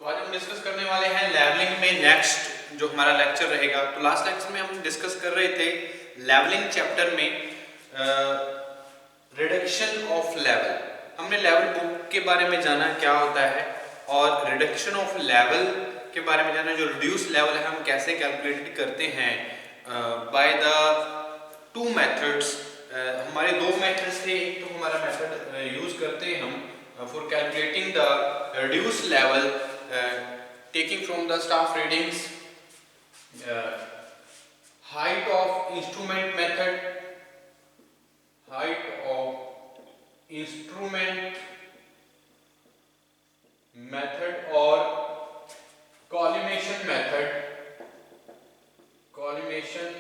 तो आज हम डिस्कस करने वाले हैं लेवलिंग में नेक्स्ट जो हमारा लेक्चर रहेगा। तो लास्ट लेक्चर में हम डिस्कस कर रहे थे लेवलिंग चैप्टर में रिडक्शन ऑफ लेवल। हमने लेवल बुक के बारे में जाना क्या होता है और रिडक्शन ऑफ लेवल के बारे में जाना, जो रिड्यूस लेवल है हम कैसे कैलकुलेट करते हैं बाय द टू मेथड्स। हमारे दो मेथड्स थे, एक तो हमारा मेथड यूज करते हैं हम for calculating the reduce level taking from the staff readings, height of instrument method, height of instrument method और collimation method, collimation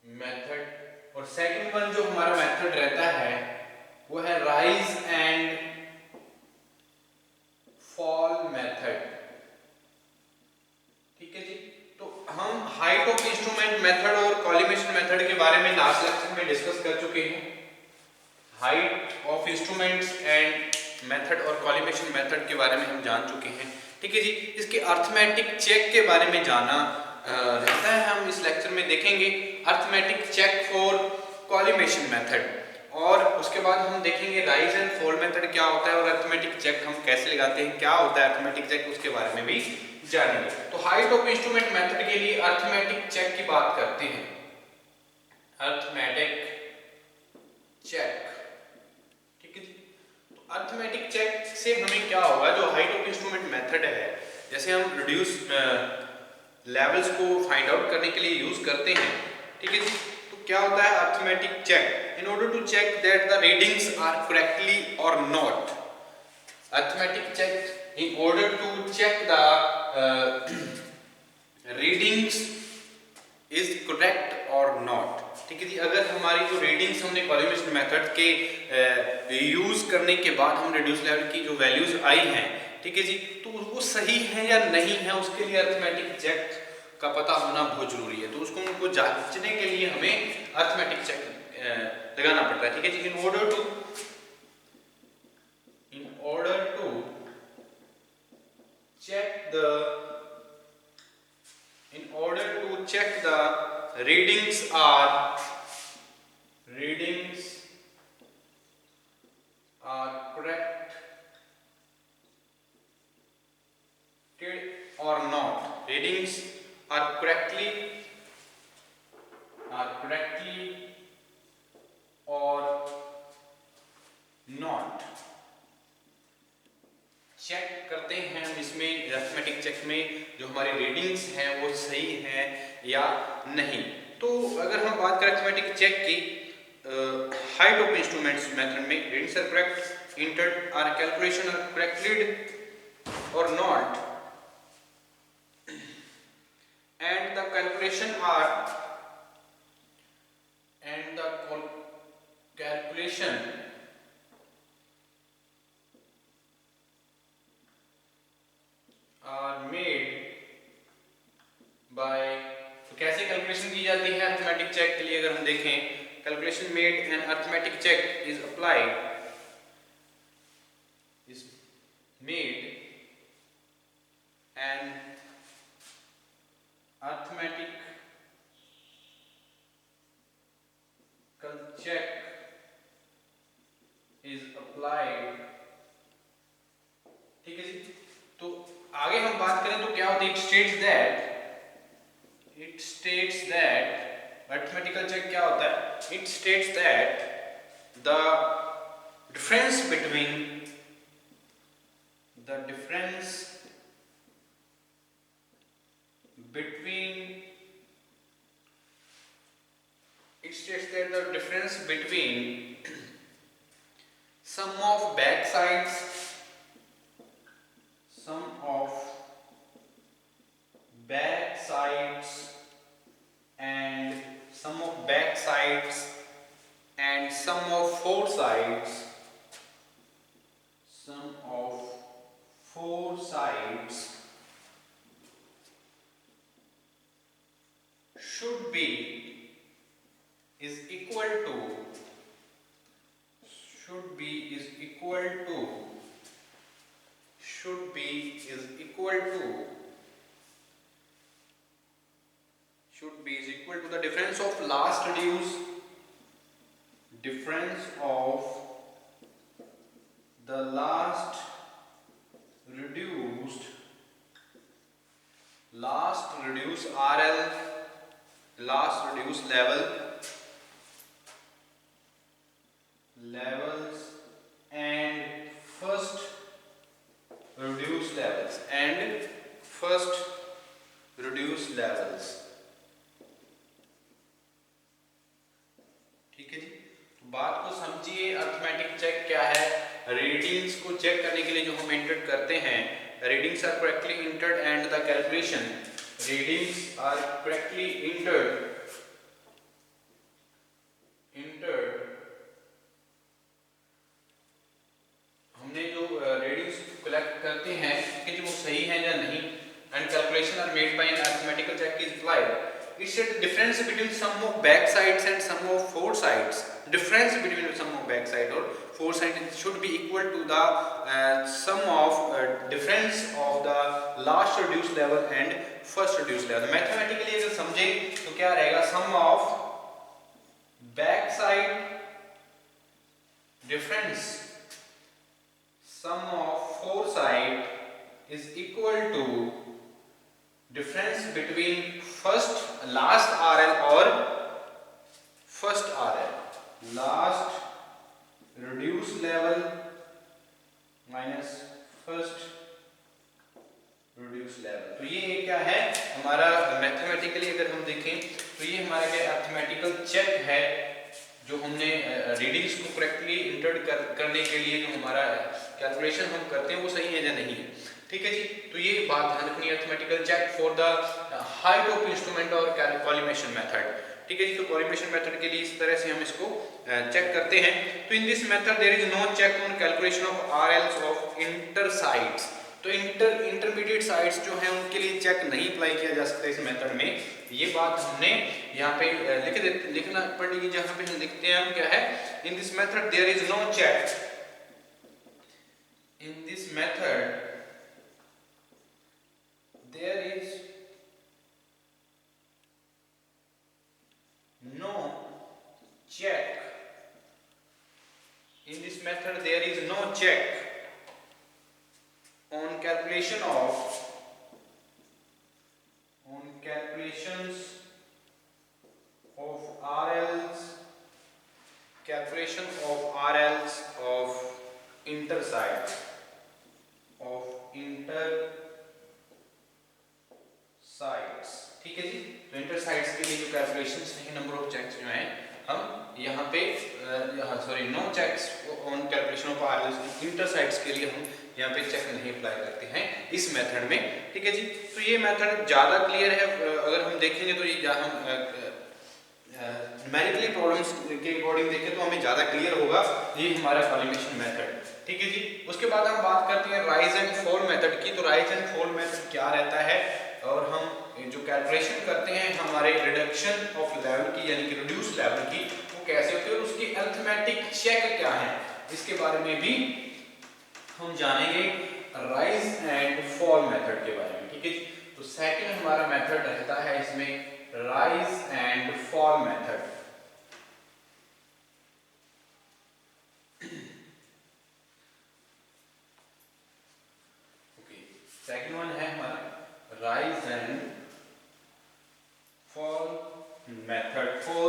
method। और सेकंड वन जो हमारा मेथड रहता है वो है राइज एंड फॉल मेथड। ठीक है जी। तो हम हाइट ऑफ इंस्ट्रूमेंट मेथड और कॉलिमेशन मेथड के बारे में लास्ट लेक्चर में डिस्कस कर चुके हैं। Height of instruments and method और कॉलिमेशन मेथड के बारे में हम जान चुके हैं। ठीक है जी। इसके अर्थमेटिक चेक के बारे में जाना रहता है, हम इस लेक्चर में देखेंगे arithmetic check for collimation method, और उसके बाद हम देखेंगे राइज एंड फॉल मेथड क्या होता है और अर्थमेटिक चेक हम कैसे लगाते हैं, क्या होता है अर्थमेटिक चेक, उसके बारे में भी जानेंगे। तो हाइट ऑफ इंस्ट्रूमेंट मेथड के लिए अर्थमेटिक चेक की बात करते हैं। अर्थमेटिक चेक, ठीक है जी। तो अर्थमेटिक चेक से हमें क्या होगा, जो हाइट ऑफ इंस्ट्रूमेंट मेथड है, जैसे हम रिड्यूस लेवल्स को फाइंड आउट करने के लिए यूज करते हैं। ठीक है जी। तो क्या होता है arithmetic check, in order to check that the readings are correctly or not. Arithmetic check in order to check the readings is correct or not. ठीक है जी। अगर हमारी जो रीडिंग्स हमने कॉलिमेशन मेथड के यूज करने के बाद हम रिड्यूस लेवल की जो वैल्यूज आई हैं, ठीक है जी, तो वो सही है या नहीं है, उसके लिए अर्थमेटिक चेक का पता होना बहुत जरूरी है। तो उसको उनको जांचने के लिए हमें अर्थमेटिक चेक लगाना पड़ता है। ठीक है जी। In order to check the readings are correct or not, readings are correctly or not, check करते हैं हम इसमें अरिथमेटिक चेक में जो हमारी रीडिंग्स हैं वो सही हैं या नहीं। तो अगर हम बात करें अरिथमेटिक चेक की, हाइट ऑफ इंस्ट्रूमेंट्स मेथड में readings are correct, entered are calculation are correctly और not, and the calculation are made by, तो कैसे कैलकुलेशन की जाती है अरिथमेटिक चेक के लिए, अगर हम देखें calculation made and arithmetic check is applied, is made and arithmetic check is applied। ठीक है जी। तो आगे हम बात करें तो क्या होता है, it states that arithmetical check क्या होता है, it states that the difference between it states that the difference between sum of back sides and sum of back sides and sum of four sides should be is equal to should be the difference of last reduced RL, last reduced levels and first reduced levels ठीक है जी। तो बात को समझिए, arithmetic check क्या है। Readings को check करने के लिए जो हम एंटर करते हैं, readings are correctly entered and the calculation, readings are correctly entered हमने जो रीडिंग्स कलेक्ट करते हैं कि वो सही है या नहीं, and calculation are made by an arithmetical check is applied. It's the difference between sum of back sides and sum of four sides. Difference between sum of back side or four sides should be equal to the sum of difference of the last reduced level and first reduced level. Mathematically अगर समझें तो क्या रहेगा, sum of back side difference sum of four side is equal to difference between last RL और first RL, last reduced level minus first reduced level। तो ये क्या है हमारा मैथमेटिकली अगर हम देखें तो ये हमारा क्या अर्थमेटिकल चेक है, जो हमने रीडिंग्स को करेक्टली इंटर्ड करने के लिए जो हमारा कैलकुलेशन हम करते हैं वो सही है या नहीं है। ठीक है जी। तो ये बात ध्यान रखनी है, arithmetical check for the height of instrument और कॉलिमेशन मेथड। ठीक है जी। तो कॉलिमेशन मेथड के लिए इस तरह से हम इसको चेक करते हैं। तो in this method there is no check on calculation of RLs of inter sides. तो इंटरमीडिएट साइड्स जो हैं उनके लिए चेक नहीं अप्लाई किया जा सकता इस मेथड में। ये बात हमने यहाँ पे लिखना पड़ेगी, जहाँ पे हम लिखते हैं हम क्या है, in this method there is no check, in this method there is no check, in this method there is no check on calculations of inter sides ठीक है जी। तो इंटर साइड्स के लिए जो कैलकुलेशंस हैं, नंबर ऑफ चेक्स जो हैं हम यहाँ पे no checks on calculation of RLs inter sides के लिए हम यहाँ पे चेक नहीं अप्लाई करते हैं इस मेथड में। ठीक है जी। तो ये मेथड ज़्यादा क्लियर है, अगर हम देखेंगे तो ये हम न्यूमेरिकली प्रॉब्लम्स के अकॉर्डिंग देखें तो हमें ज़्यादा क्लियर होगा ये हमारा कॉलिमेशन मेथड। ठीक है जी। उसके बाद हम बात करते हैं राइज एंड फॉल मेथड की। तो राइज एंड फॉल मेथड क्या रहता है, और हम जो कैलकुलेशन करते हैं हमारे रिडक्शन ऑफ लेवल की यानी कि रिड्यूस लेवल की, वो कैसे होती है और उसकी अरिथमेटिक चेक क्या है, इसके बारे में भी हम जानेंगे राइज एंड फॉल मेथड के बारे में। ठीक है। तो सेकंड हमारा मेथड रहता है इसमें rise and fall method. Second one है हमारा rise and fall method for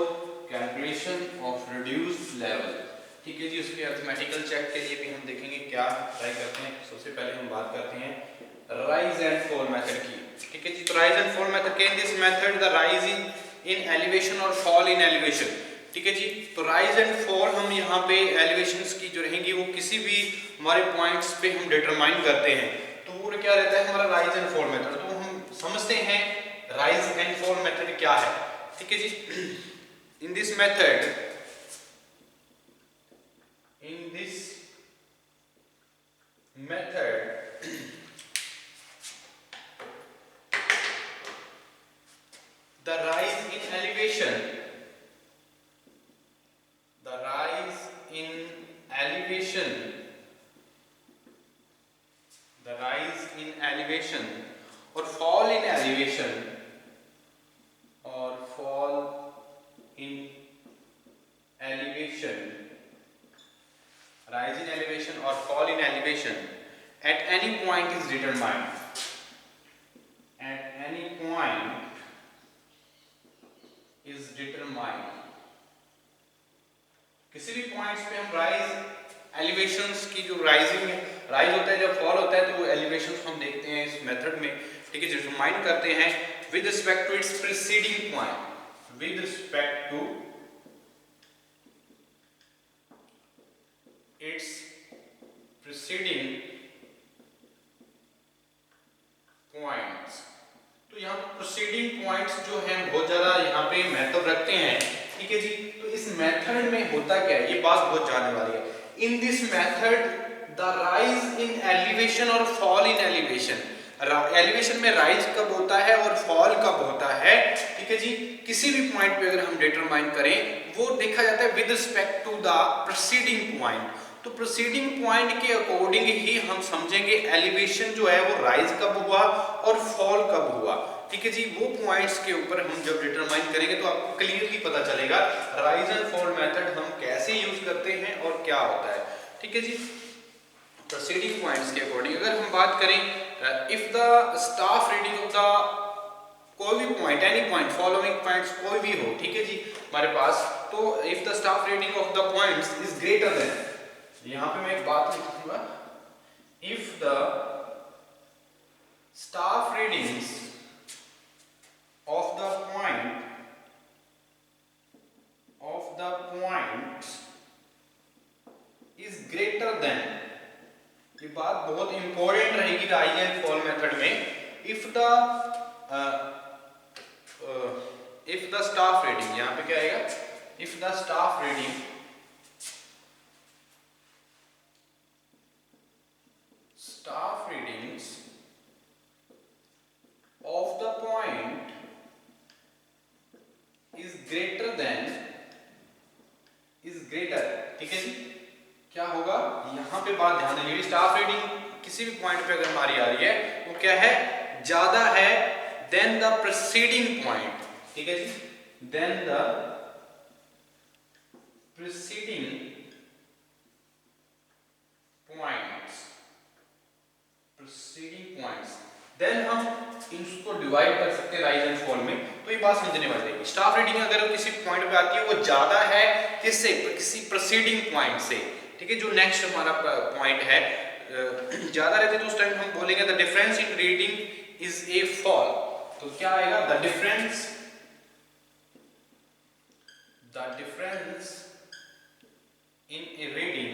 calculation of reduced level. ठीक है जी। उसके अरिथमेटिकल चेक के लिए भी हम देखेंगे क्या ट्राई करते हैं। सबसे पहले हम बात करते हैं राइज एंड फॉल मेथड की। ठीक है जी। तो राइज एंड फॉल मेथड के इन this method the rise in elevation और फॉल इन एलिवेशन। ठीक है जी। तो राइज एंड फॉल हम यहाँ पे एलिवेशंस की जो रहेंगी वो किसी भी हमारे पॉइंट्स पे हम डिटरमाइन करते हैं, तो वो क्या रहता है हमारा राइज एंड फॉल मेथड। तो हम समझते हैं राइज एंड फॉल मेथड क्या है। ठीक है जी। In this method the rise in elevation the rise in elevation or fall in elevation or fall in elevation, rise in elevation or fall in elevation at any point is determined, at any point is determined. किसी भी points पे हम rise elevations की जो rising है, rise होता है जब फॉल होता है तो वो एलिवेशंस हम देखते हैं इस मेथड में, ठीक है, डिटरमाइन करते हैं with respect to its preceding point, with respect to its preceding points. तो यहाँ प्रीसीडिंग पॉइंट्स जो हैं बहुत ज्यादा यहाँ पे महत्व रखते हैं, ठीक है जी। तो इस मेथड में होता क्या है, ये बात बहुत जानने वाली है। In this method the rise in elevation और फॉल इन एलिवेशन, एलिवेशन में राइज कब होता है और फॉल कब होता है, ठीक है जी, किसी भी पॉइंट पे अगर हम डिटरमाइन करें वो देखा जाता है with respect to the preceding point. तो प्रीसीडिंग पॉइंट के अकॉर्डिंग ही हम समझेंगे एलिवेशन जो है वो राइज कब हुआ और फॉल कब हुआ, ठीक है जी। वो पॉइंट्स के ऊपर हम जब डिटरमाइन करेंगे तो आपको क्लियरली पता चलेगा राइज एंड फॉल मेथड हम कैसे यूज करते हैं और क्या होता है, ठीक है जी। प्रीसीडिंग पॉइंट्स के अकॉर्डिंग अगर हम बात करें, if the staff reading of the कोई भी point, any point, following points कोई भी हो, ठीक है जी हमारे पास, तो if the staff reading of the points is greater than, यहां पे मैं एक बात लिखूंगा, if the staff readings of the point is greater than, ये बात बहुत इंपॉर्टेंट रहेगी राइज एंड फॉल मेथड में। इफ द स्टाफ रीडिंग, यहां पे क्या आएगा, if the staff reading of the point is greater than, is greater, ठीक है जी। क्या होगा, यहां पे बात ध्यान देंगे, स्टाफ रीडिंग किसी भी पॉइंट पे अगर हमारी आ रही है वो क्या है, ज्यादा है देन द प्रीसीडिंग पॉइंट, ठीक है जी, then the preceding points, preceding points, then हम इसको डिवाइड कर सकते हैं राइज एंड फॉल में। तो ये बात समझने वाली है, स्टाफ रीडिंग अगर किसी पॉइंट पे आती है वो ज्यादा है किससे, किसी प्रीसीडिंग पॉइंट से, ठीक है, जो नेक्स्ट हमारा पॉइंट है ज्यादा रहती है तो उस टाइम हम बोलेंगे the difference in reading is a fall. तो क्या आएगा, the difference in A reading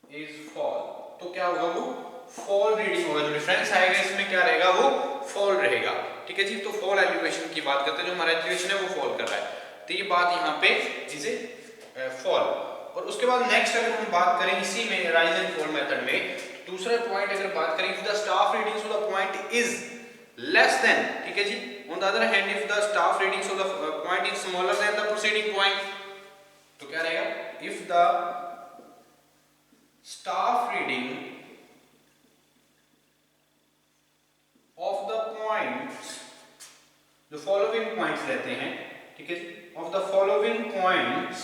is fall. तो क्या होगा, वो फॉल रीडिंग होगा, जो डिफरेंस आएगा इसमें क्या रहेगा, वो फॉल रहेगा, ठीक है जी। तो फॉल एलिवेशन की बात करते हैं, जो हमारा एलिवेशन है वो फॉल कर रहा है, तो ये बात यहाँ पे इसे फॉल। और उसके बाद नेक्स्ट अगर हम बात करें इसी में राइज एंड फॉल मेथड में, दूसरा पॉइंट अगर बात करें, if the staff readings of the point is less than, ठीक है जी, on the other hand if the staff readings of the point is smaller than the preceding point, तो क्या रहेगा, if the staff reading of the points, जो following points रहते हैं, ठीक है, of the following points,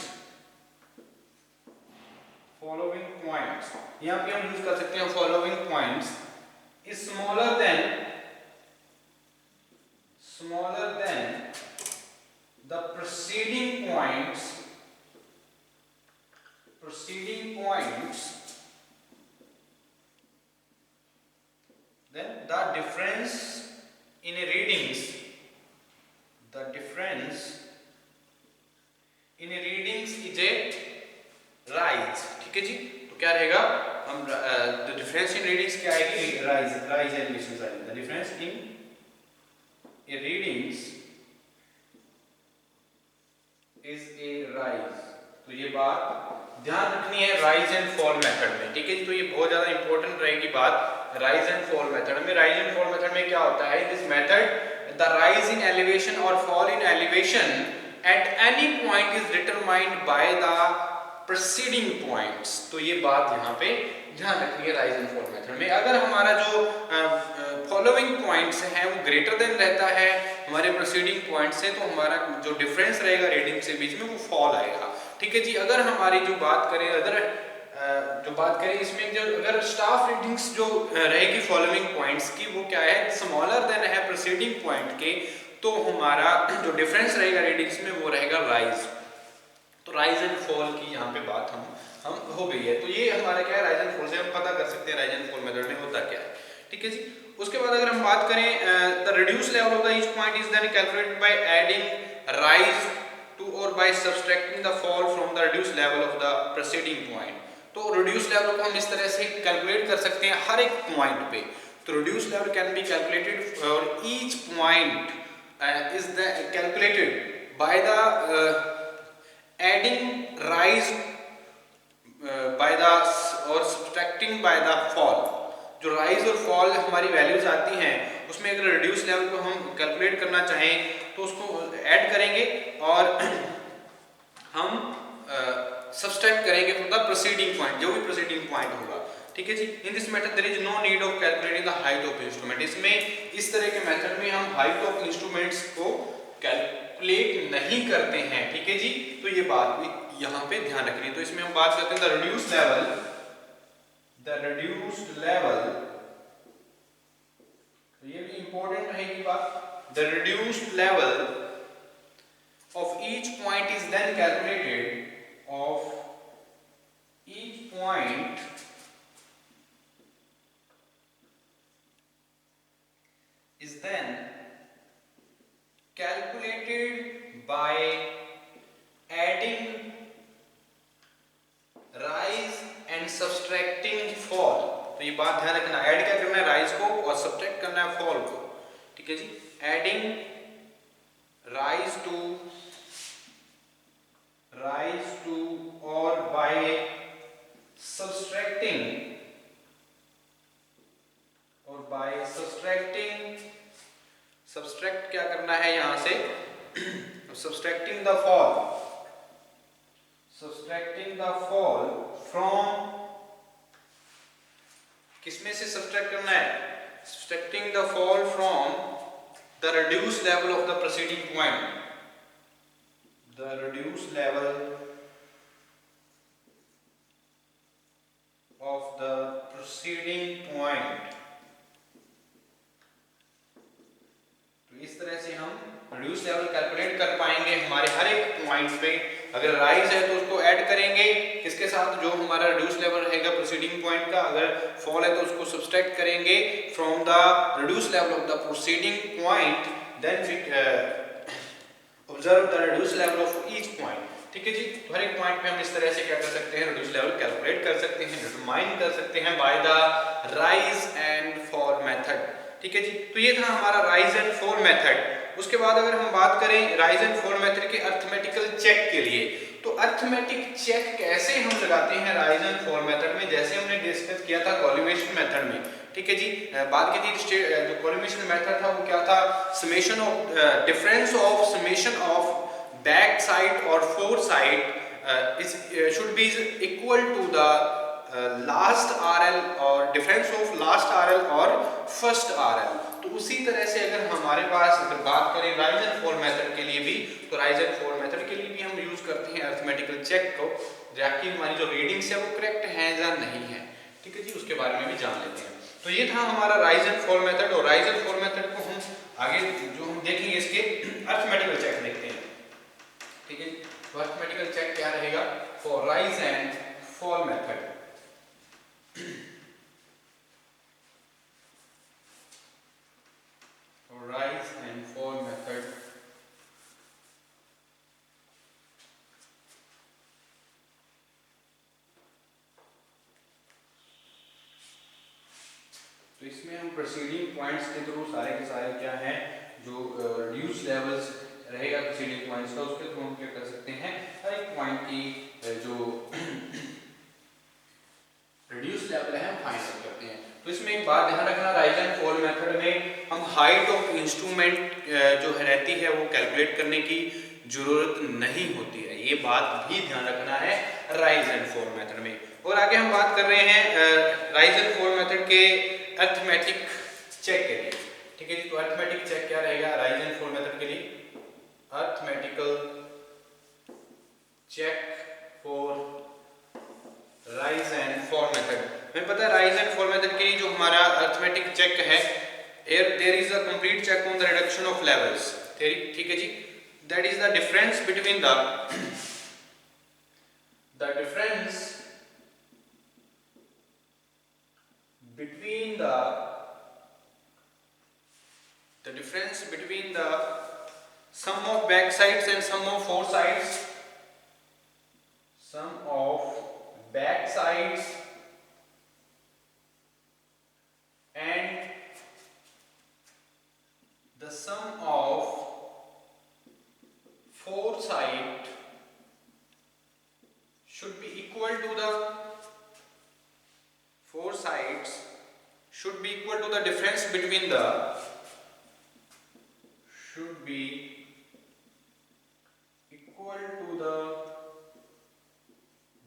यहां पे हम यूज कर सकते हैं following points is smaller than the preceding points, then the difference in a readings is a rise, ठीक है जी। तो क्या रहेगा, हम the difference in readings क्या आएगी, rise एलिवेशंस आएगी, the difference in a readings is a rise। तो ये बात ध्यान रखनी है राइज एंड फॉल मेथड में, ठीक है। तो ये बहुत ज्यादा इंपॉर्टेंट रहेगी बात राइज एंड फॉल मेथड में। राइज एंड फॉल मेथड में क्या होता है, this method the rise in elevation और fall in elevation at any point is determined by the preceding points. तो ये बात यहाँ पे ध्यान रखनी है राइज एंड फॉल मेथड में। अगर हमारा जो फॉलोइंग पॉइंट्स हैं वो ग्रेटर देन रहता है हमारे प्रीसीडिंग पॉइंट से, तो हमारा जो डिफरेंस रहेगा रीडिंग से बीच में वो फॉल आएगा। ठीक है जी। अगर हमारी जो बात करें इसमें जो अगर स्टाफ रीडिंग्स जो रहेगी फॉलोइंग पॉइंट्स की वो क्या है, स्मॉलर देन है प्रीसीडिंग पॉइंट के, तो हमारा जो डिफरेंस रहेगा रीडिंग्स में वो रहेगा राइज। तो राइज एंड फॉल की यहाँ पे बात हम हो गई है। तो ये हमारा क्या है, राइज एंड फॉल से हम पता कर सकते हैं राइज एंड फॉल मेथड में होता क्या है। ठीक है जी। उसके बाद अगर हम बात करें the reduce level of the each point is then calculated by adding rise to और by subtracting the fall from the reduce level of the preceding point. तो रिड्यूस लेवल को हम इस तरह से कैलकुलेट कर सकते हैं हर एक पॉइंट पे। तो reduce level can be calculated for each point is the calculated by the adding rise by the or subtracting by the fall। जो rise और fall हमारी वैल्यूज आती हैं उसमें अगर रिड्यूस लेवल को हम कैलकुलेट करना चाहें तो उसको ऐड करेंगे और हम सब्सट्रैक्ट करेंगे फ्रॉम द प्रीसीडिंग पॉइंट, जो भी प्रीसीडिंग पॉइंट होगा। ठीक है जी। In this method there is no need of calculating the height of instrument. इसमें इस तरह के मेथड में हम हाइट ऑफ इंस्ट्रूमेंट्स को कैलकुलेट नहीं करते हैं। ठीक है जी। तो ये बात भी यहाँ पे ध्यान रखनी है। तो इसमें हम बात करते हैं द रिड्यूस्ड लेवल, तो ये भी इंपॉर्टेंट रहेगी बात। The reduced level of each point is then calculated of each point is then calculated by adding rise and subtracting fall। तो ये बात ध्यान रखना, ऐड क्या करना है, राइज को, और सब्ट्रैक्ट करना है फॉल को। ठीक है जी। एडिंग rise to और by subtracting सब्सट्रैक्ट क्या करना है यहां से, सब्सट्रैक्टिंग द फॉल फ्रॉम, किसमें से सब्सट्रैक्ट करना है, subtracting the fall from the reduce level of the preceding point, the reduce level of the preceding point. इस तरह से हम रिड्यूस लेवल कैलकुलेट कर पाएंगे हमारे हर एक पॉइंट पे। अगर राइज है तो उसको ऐड करेंगे किसके साथ, जो हमारा रिड्यूस लेवल रहेगा प्रीसीडिंग पॉइंट का। अगर फॉल है तो उसको सब्सट्रैक्ट करेंगे from the reduce level of the preceding point, then observe the reduce level of each point. ठीक है जी। तो हर एक पॉइंट पे हम इस तरह से क्या कर सकते हैं, रिड्यूस लेवल कैलकुलेट कर सकते हैं, डिटरमाइन कर सकते हैं by the rise and fall method. ठीक है जी। तो ये था हमारा राइज एंड फॉल मेथड। उसके बाद अगर हम बात करें राइज एंड फॉल मेथड के अर्थमेटिकल चेक के लिए, तो अर्थमेटिक चेक कैसे हम लगाते हैं राइज एंड फॉल मेथड में, जैसे हमने डिस्कस किया था कॉलिमेशन मेथड में। ठीक है जी। बात की थी जो कॉलिमेशन मेथड था वो क्या था, summation of difference of summation of back side और fore side should be equal to the last RL और डिफरेंस ऑफ लास्ट RL और फर्स्ट RL। तो उसी तरह से अगर हमारे पास अगर बात करें राइज एंड फॉल मेथड के लिए भी, तो राइज एंड फॉल मेथड के लिए भी हम यूज करते हैं अर्थमेटिकल चेक को, जाकि हमारी जो रीडिंग्स है वो करेक्ट है या नहीं है। ठीक है जी। उसके बारे में भी जान लेते हैं। तो ये था हमारा राइज एंड फॉल मेथड। और राइज एंड फॉल मेथड को हम आगे जो हम देखेंगे इसके अर्थमेटिकल चेक देखते हैं। ठीक है। तो अर्थमेटिकल चेक क्या रहेगा for rise and fall method. rise and fall method। तो इसमें हम प्रीसीडिंग पॉइंट्स के थ्रू सारे के सारे क्या हैं, जो रिड्यूस लेवल्स रहेगा प्रीसीडिंग पॉइंट्स का, उसके थ्रू हम क्या कर सकते हैं, हर एक पॉइंट की जो रिड्यूस लेवल है हम फाइंड आउट करते हैं। तो इसमें एक बात ध्यान रखना, राइज एंड फॉल मेथड में हम हाइट ऑफ इंस्ट्रूमेंट जो रहती है वो कैलकुलेट करने की जरूरत नहीं होती है। ये बात भी ध्यान रखना है राइज एंड फॉल मेथड में। और आगे हम बात कर रहे हैं राइज एंड फॉल मेथड के अरिथमेटिक चेक के लिए, ठीक है जी। तो अरिथमेटिक चेक क्या रहेगा राइज एंड फॉल मेथड के लिए? Arithmetical check for rise and fall method. हमें पता है राइज एंड फॉल मेथड के लिए जो हमारा अरिथमेटिक चेक है, there is a complete check on the reduction of levels, ठीक है जी। That is the difference between the difference between the sum of back sides and sum of four sides, sum of back sides and the sum of four sides should be equal to the four sides should be equal to the difference between the should be equal to the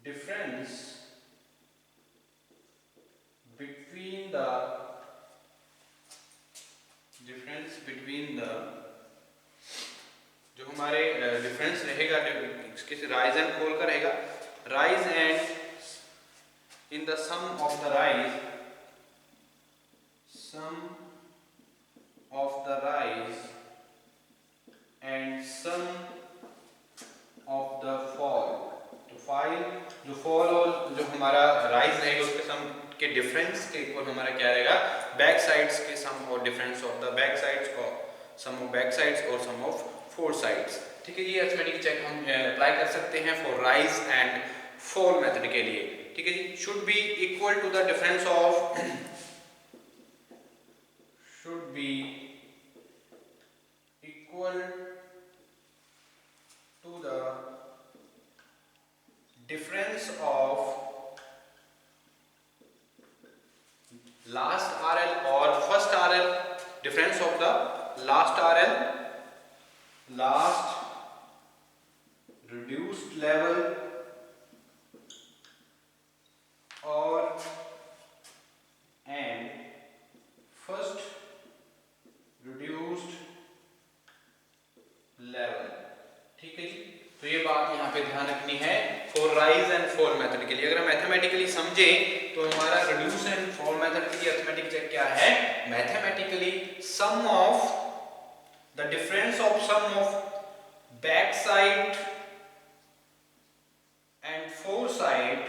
difference between the जो हमारे difference रहेगा इसके से rise and fall का रहेगा, rise and in the sum of the rise and sum of the fall। तो जो fall और जो हमारा राइज रहेगा उसके सम के डिफरेंस के इक्वल हमारा क्या रहेगा बैक साइड्स के सम और difference of the back sides और सम ऑफ बैक साइड्स और सम ऑफ फोर साइड्स, ठीक है। ये अरिथमेटिक चेक हम अप्लाई कर सकते हैं for rise and fall method के लिए, ठीक है जी। Should be equal to the difference of last RL और first RL, difference of the last RL, last reduced level or and first reduced level, ठीक है जी। तो ये बात यहाँ पे ध्यान रखनी है for rise and fall method के लिए। अगर मैथमेटिकली समझे तो हमारा रिड्यूस एंड फॉल मेथड के लिए अरिथमेटिक चेक क्या है? Mathematically sum of the difference of sum of back side and four side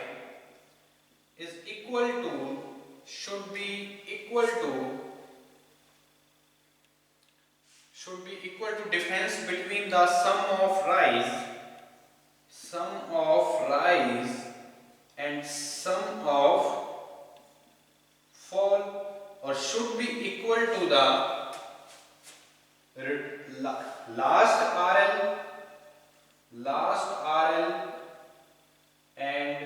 is equal to should be equal to difference between the sum of rise and sum of fall, or should be equal to the last RL and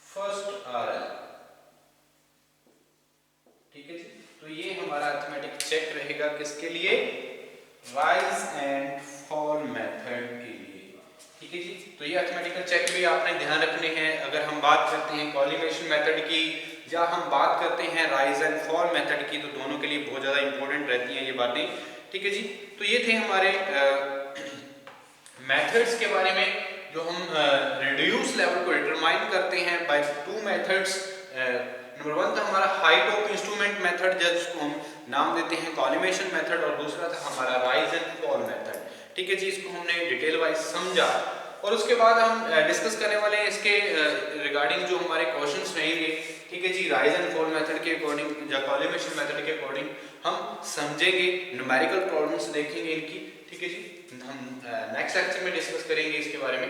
first RL, ठीक है जी। तो ये हमारा arithmetic check रहेगा किसके लिए? Rise and fall method के लिए, ठीक है जी। तो ये अरिथमेटिकल चेक भी आपने ध्यान रखने हैं। अगर हम बात करते हैं कॉलिमेशन मेथड की या हम बात करते हैं राइज एंड फॉल मेथड की, तो दोनों के लिए बहुत ज़्यादा इंपॉर्टेंट रहती हैं ये बातें, ठीक है जी। तो ये थे हमारे मेथड्स के बारे में जो हम रिड्यूस लेवल को डिटरमाइन करते हैं by two methods. Number one था हमारा हाइट ऑफ इंस्ट्रूमेंट मेथड, जिसको हम नाम देते हैं कॉलिमेशन मेथड, और दूसरा था हमारा राइज एंड फॉल मेथड, ठीक है जी। इसको हमने डिटेल वाइज समझा और उसके बाद हम डिस्कस करने वाले हैं इसके रिगार्डिंग जो हमारे क्वेश्चंस रहेंगे, ठीक है जी। राइज एंड फॉल मेथड के अकॉर्डिंग या कॉलिमेशन मेथड के अकॉर्डिंग हम समझेंगे, न्यूमेरिकल प्रॉब्लम्स देखेंगे इनकी, ठीक है जी। हम नेक्स्ट लेक्चर में डिस्कस करेंगे इसके बारे में।